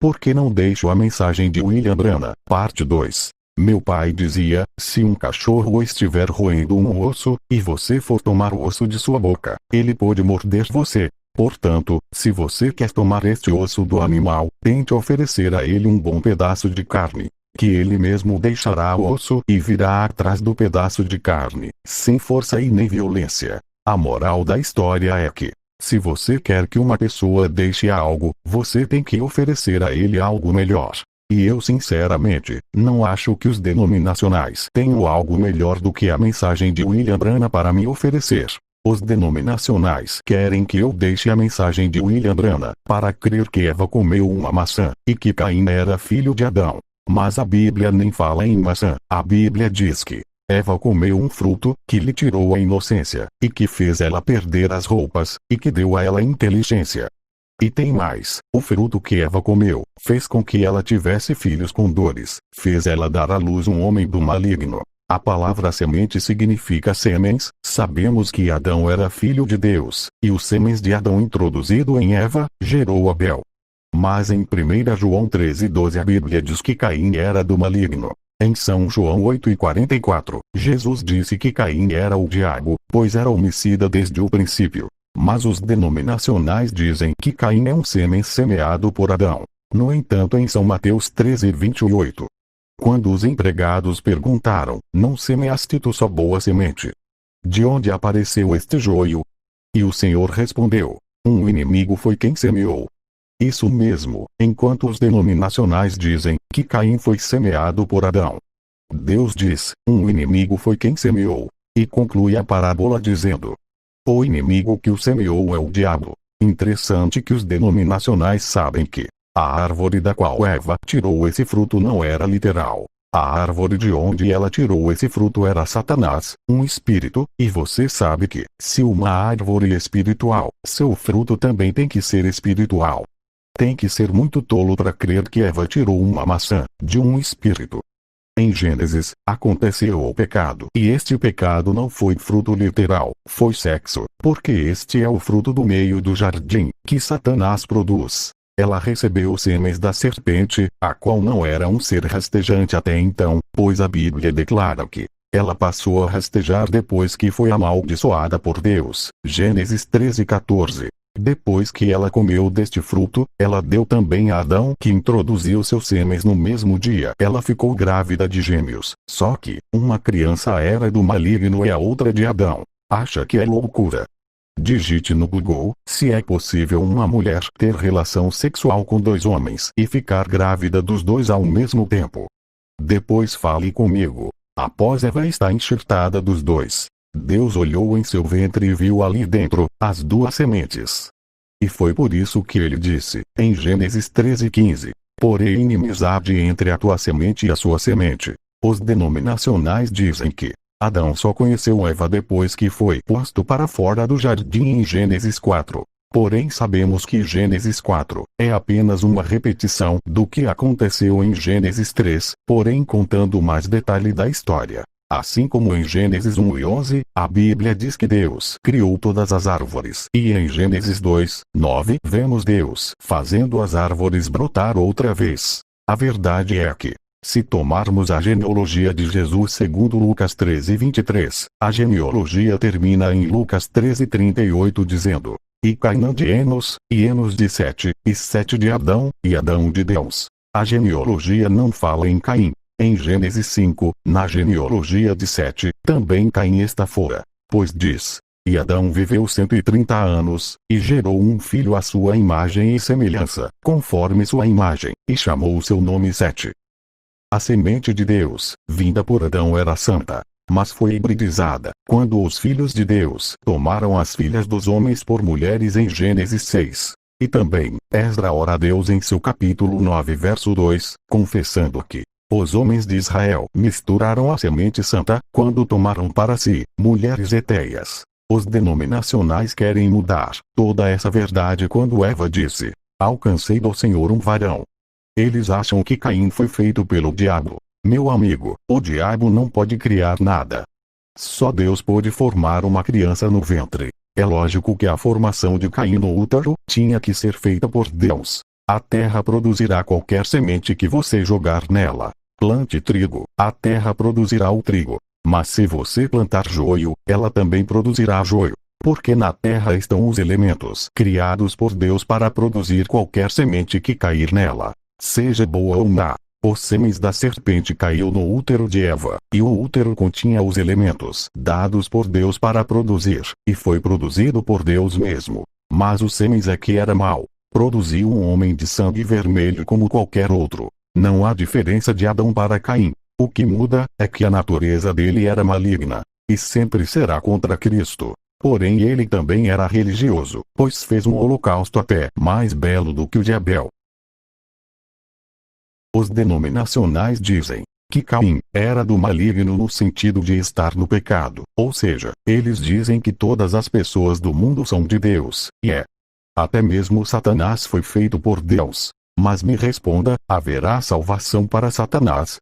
Por que não deixo a mensagem de William Branham, parte 2? Meu pai dizia, se um cachorro estiver roendo um osso, e você for tomar o osso de sua boca, ele pode morder você. Portanto, se você quer tomar este osso do animal, tente oferecer a ele um bom pedaço de carne, que ele mesmo deixará o osso e virá atrás do pedaço de carne, sem força e nem violência. A moral da história é que, se você quer que uma pessoa deixe algo, você tem que oferecer a ele algo melhor. E eu sinceramente, não acho que os denominacionais tenham algo melhor do que a mensagem de William Branham para me oferecer. Os denominacionais querem que eu deixe a mensagem de William Branham, para crer que Eva comeu uma maçã, e que Caim era filho de Adão. Mas a Bíblia nem fala em maçã, a Bíblia diz que Eva comeu um fruto, que lhe tirou a inocência, e que fez ela perder as roupas, e que deu a ela inteligência. E tem mais, o fruto que Eva comeu, fez com que ela tivesse filhos com dores, fez ela dar à luz um homem do maligno. A palavra semente significa sêmens, sabemos que Adão era filho de Deus, e os sêmens de Adão introduzido em Eva, gerou Abel. Mas em 1 João 13:12 a Bíblia diz que Caim era do maligno. Em São João 8:44, Jesus disse que Caim era o diabo, pois era homicida desde o princípio. Mas os denominacionais dizem que Caim é um sêmen semeado por Adão. No entanto, em São Mateus 13:28, quando os empregados perguntaram, não semeaste tu só boa semente? De onde apareceu este joio? E o Senhor respondeu, um inimigo foi quem semeou. Isso mesmo, enquanto os denominacionais dizem que Caim foi semeado por Adão. Deus diz, um inimigo foi quem semeou, e conclui a parábola dizendo, o inimigo que o semeou é o diabo. Interessante que os denominacionais sabem que a árvore da qual Eva tirou esse fruto não era literal. A árvore de onde ela tirou esse fruto era Satanás, um espírito, e você sabe que, se uma árvore é espiritual, seu fruto também tem que ser espiritual. Tem que ser muito tolo para crer que Eva tirou uma maçã de um espírito. Em Gênesis, aconteceu o pecado, e este pecado não foi fruto literal, foi sexo, porque este é o fruto do meio do jardim, que Satanás produz. Ela recebeu os sêmens da serpente, a qual não era um ser rastejante até então, pois a Bíblia declara que ela passou a rastejar depois que foi amaldiçoada por Deus. Gênesis 13:14. Depois que ela comeu deste fruto, ela deu também a Adão, que introduziu seus sêmens no mesmo dia. Ela ficou grávida de gêmeos, só que, uma criança era do maligno e a outra de Adão. Acha que é loucura? Digite no Google, se é possível uma mulher ter relação sexual com dois homens e ficar grávida dos dois ao mesmo tempo. Depois fale comigo. Após Eva estar enxertada dos dois, Deus olhou em seu ventre e viu ali dentro as duas sementes. E foi por isso que ele disse, em Gênesis 13:15, porém inimizade entre a tua semente e a sua semente. Os denominacionais dizem que Adão só conheceu Eva depois que foi posto para fora do jardim em Gênesis 4. Porém sabemos que Gênesis 4 é apenas uma repetição do que aconteceu em Gênesis 3, porém contando mais detalhe da história. Assim como em Gênesis 1:11, a Bíblia diz que Deus criou todas as árvores. E em Gênesis 2:9, vemos Deus fazendo as árvores brotar outra vez. A verdade é que, se tomarmos a genealogia de Jesus segundo Lucas 13:23, a genealogia termina em Lucas 13:38 dizendo, e Cainã de Enos, e Enos de Sete, e Sete de Adão, e Adão de Deus. A genealogia não fala em Caim. Em Gênesis 5, na genealogia de Sete, também Caim está fora, pois diz, e Adão viveu 130 anos, e gerou um filho à sua imagem e semelhança, conforme sua imagem, e chamou seu nome Sete. A semente de Deus, vinda por Adão era santa, mas foi hibridizada, quando os filhos de Deus tomaram as filhas dos homens por mulheres em Gênesis 6. E também, Esdra ora a Deus em seu capítulo 9 verso 2, confessando que os homens de Israel misturaram a semente santa, quando tomaram para si mulheres etéias. Os denominacionais querem mudar toda essa verdade quando Eva disse, alcancei do Senhor um varão. Eles acham que Caim foi feito pelo diabo. Meu amigo, o diabo não pode criar nada. Só Deus pode formar uma criança no ventre. É lógico que a formação de Caim no útero tinha que ser feita por Deus. A terra produzirá qualquer semente que você jogar nela. Plante trigo, a terra produzirá o trigo. Mas se você plantar joio, ela também produzirá joio. Porque na terra estão os elementos criados por Deus para produzir qualquer semente que cair nela, seja boa ou má. Os semens da serpente caiu no útero de Eva, e o útero continha os elementos dados por Deus para produzir, e foi produzido por Deus mesmo. Mas o semens é que era mau. Produziu um homem de sangue vermelho como qualquer outro. Não há diferença de Adão para Caim. O que muda é que a natureza dele era maligna, e sempre será contra Cristo. Porém ele também era religioso, pois fez um holocausto até mais belo do que o de Abel. Os denominacionais dizem que Caim era do maligno no sentido de estar no pecado, ou seja, eles dizem que todas as pessoas do mundo são de Deus, e até mesmo Satanás foi feito por Deus. Mas me responda, haverá salvação para Satanás?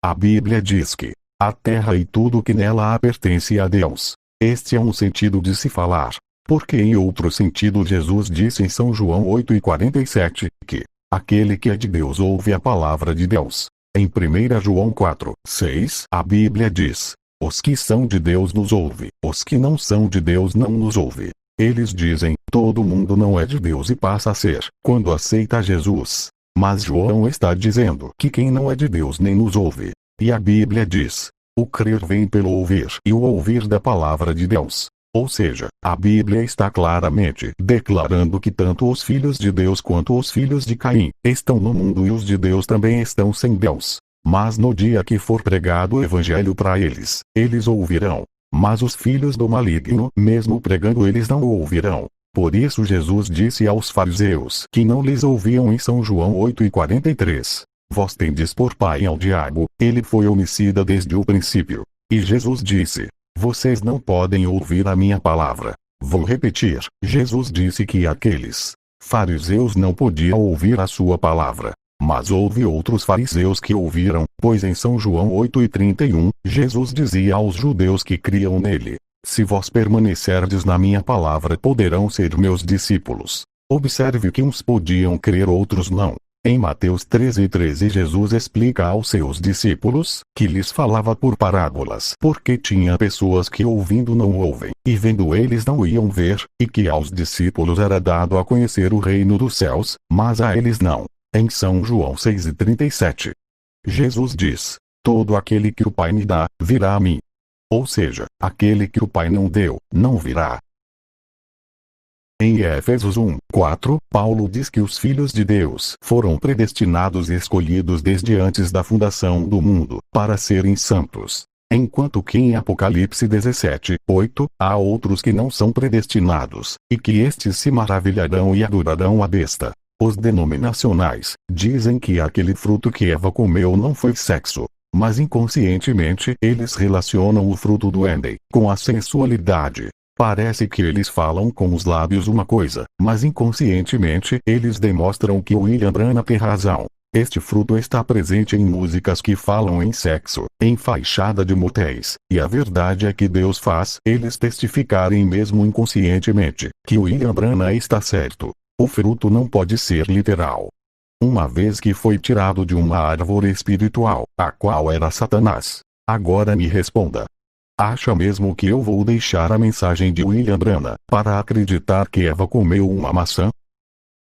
A Bíblia diz que a terra e tudo o que nela há pertence a Deus. Este é um sentido de se falar, porque em outro sentido Jesus disse em São João 8:47, que aquele que é de Deus ouve a palavra de Deus. Em 1 João 4:6 a Bíblia diz, os que são de Deus nos ouve, os que não são de Deus não nos ouve. Eles dizem, todo mundo não é de Deus e passa a ser, quando aceita Jesus. Mas João está dizendo que quem não é de Deus nem nos ouve. E a Bíblia diz, o crer vem pelo ouvir e o ouvir da palavra de Deus. Ou seja, a Bíblia está claramente declarando que tanto os filhos de Deus quanto os filhos de Caim estão no mundo e os de Deus também estão sem Deus. Mas no dia que for pregado o evangelho para eles, eles ouvirão. Mas os filhos do maligno, mesmo pregando eles não o ouvirão. Por isso Jesus disse aos fariseus que não lhes ouviam em São João 8:43. Vós tendes por pai ao diabo, ele foi homicida desde o princípio. E Jesus disse, vocês não podem ouvir a minha palavra. Vou repetir, Jesus disse que aqueles fariseus não podiam ouvir a sua palavra. Mas houve outros fariseus que ouviram, pois em São João 8:31, Jesus dizia aos judeus que criam nele, se vós permanecerdes na minha palavra poderão ser meus discípulos. Observe que uns podiam crer outros não. Em Mateus 13:13 Jesus explica aos seus discípulos, que lhes falava por parábolas, porque tinha pessoas que ouvindo não ouvem, e vendo eles não iam ver, e que aos discípulos era dado a conhecer o reino dos céus, mas a eles não. Em São João 6:37. Jesus diz, todo aquele que o Pai me dá, virá a mim. Ou seja, aquele que o Pai não deu, não virá. Em Efésios 1:4, Paulo diz que os filhos de Deus foram predestinados e escolhidos desde antes da fundação do mundo, para serem santos. Enquanto que em Apocalipse 17:8, há outros que não são predestinados, e que estes se maravilharão e adorarão a besta. Os denominacionais dizem que aquele fruto que Eva comeu não foi sexo, mas inconscientemente eles relacionam o fruto do Éden com a sensualidade. Parece que eles falam com os lábios uma coisa, mas inconscientemente eles demonstram que William Branham tem razão. Este fruto está presente em músicas que falam em sexo, em fachada de motéis, e a verdade é que Deus faz eles testificarem mesmo inconscientemente que William Branham está certo. O fruto não pode ser literal. Uma vez que foi tirado de uma árvore espiritual, a qual era Satanás. Agora me responda. Acha mesmo que eu vou deixar a mensagem de William Branham para acreditar que Eva comeu uma maçã?